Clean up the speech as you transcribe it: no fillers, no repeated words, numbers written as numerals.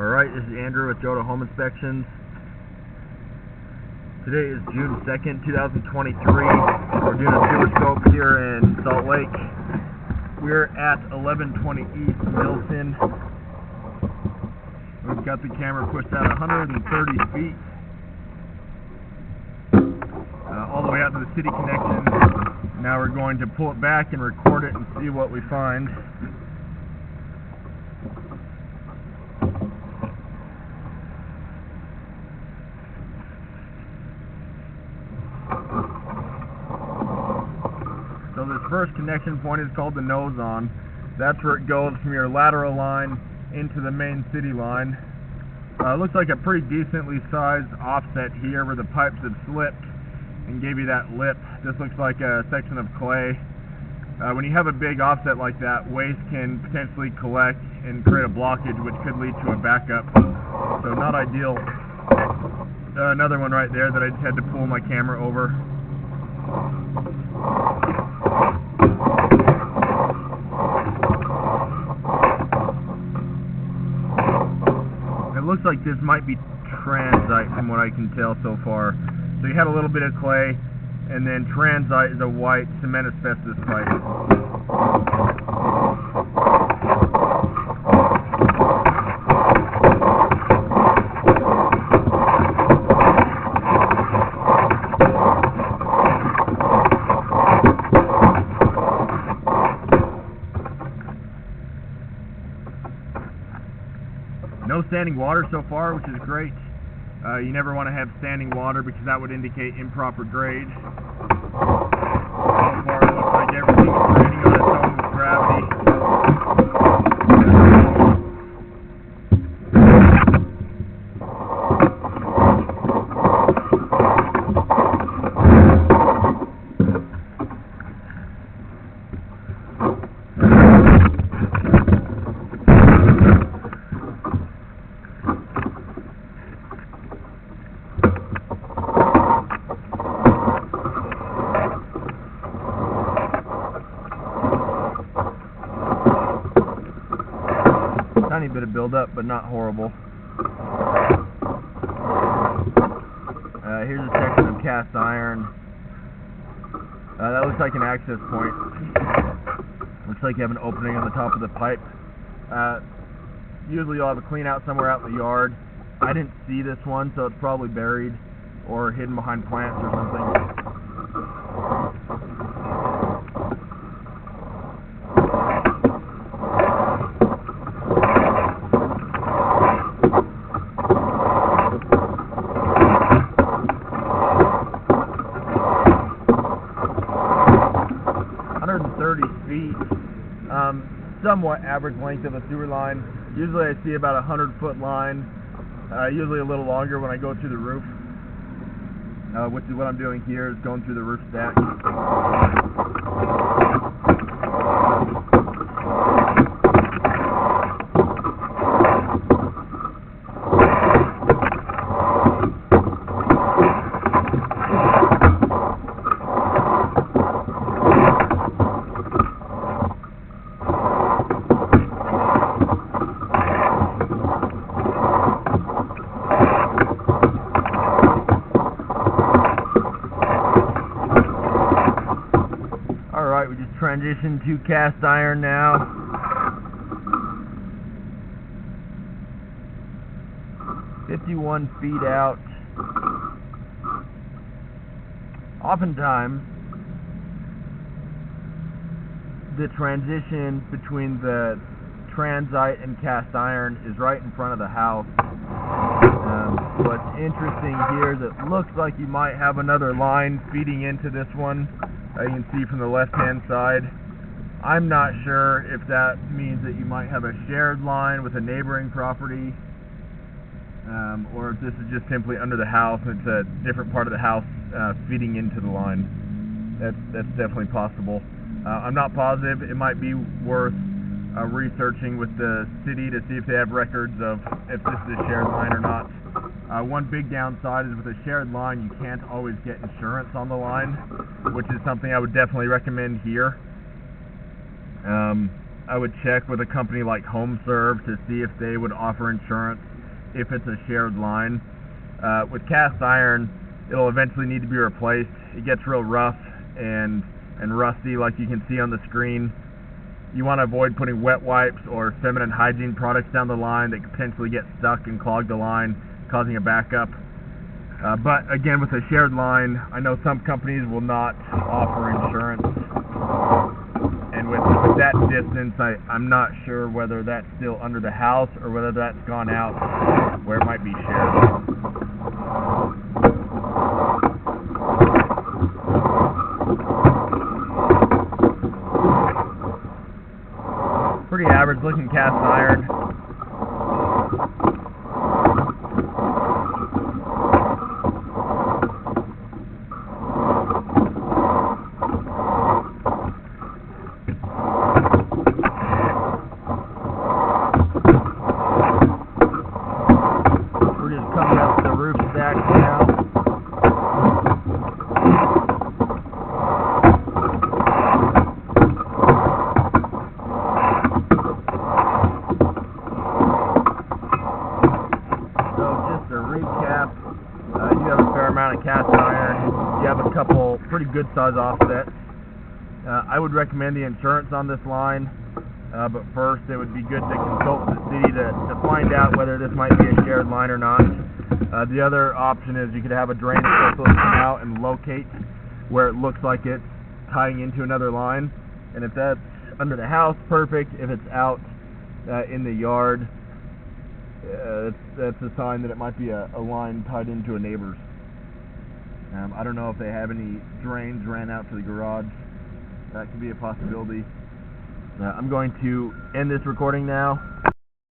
Alright, this is Andrew with Joda Home Inspections. Today is June 2nd, 2023. We're doing a sewer scope here in Salt Lake. We're at 1120 East Milton. We've got the camera pushed out 130 feet. All the way out to the city connection. Now we're going to pull it back and record it and see what we find. So this first connection point is called the nose on. That's where it goes from your lateral line into the main city line. Looks like a pretty decently sized offset here where the pipes have slipped and gave you that lip. This looks like a section of clay. When you have a big offset like that, waste can potentially collect and create a blockage, which could lead to a backup. So not ideal. Another one right there that I just had to pull my camera over. It looks like this might be transite from what I can tell so far. So you had a little bit of clay, and then transite is a white cement asbestos pipe. No standing water so far, which is great. You never want to have standing water because that would indicate improper grade. So far it looks like everything is grading on its own with gravity. Tiny bit of buildup, but not horrible. Here's a section of cast iron. That looks like an access point. Looks like you have an opening on the top of the pipe. Usually you'll have a clean out somewhere out in the yard. I didn't see this one, so it's probably buried or hidden behind plants or something. Somewhat average length of a sewer line. Usually I see about 100-foot line, usually a little longer when I go through the roof, which is what I'm doing here, is going through the roof stack. Alright, we just transitioned to cast iron now. "51 feet out. Oftentimes, the transition between the transite and cast iron is right in front of the house. What's interesting here is it looks like you might have another line feeding into this one. You can see from the left-hand side. I'm not sure if that means that you might have a shared line with a neighboring property, or if this is just simply under the house and it's a different part of the house feeding into the line. That's definitely possible. I'm not positive. It might be worth researching with the city to see if they have records of if this is a shared line or not. One big downside is with a shared line, you can't always get insurance on the line, which is something I would definitely recommend here. I would check with a company like HomeServe to see if they would offer insurance if it's a shared line. With cast iron, it'll eventually need to be replaced. It gets real rough and rusty, like you can see on the screen. You want to avoid putting wet wipes or feminine hygiene products down the line that could potentially get stuck and clog the line, causing a backup. But again, with a shared line, I know some companies will not offer insurance, and with that distance, I'm not sure whether that's still under the house or whether that's gone out where it might be shared. Pretty average looking cast iron. We're just coming up to the roof stack now. To recap, you have a fair amount of cast iron. You have a couple pretty good size offsets. I would recommend the insurance on this line, but first it would be good to consult the city to find out whether this might be a shared line or not. The other option is you could have a drain specialist come out and locate where it looks like it's tying into another line, and if that's under the house, perfect. If it's out in the yard, that's a sign that it might be a line tied into a neighbor's. I don't know if they have any drains ran out to the garage. That could be a possibility. I'm going to end this recording now.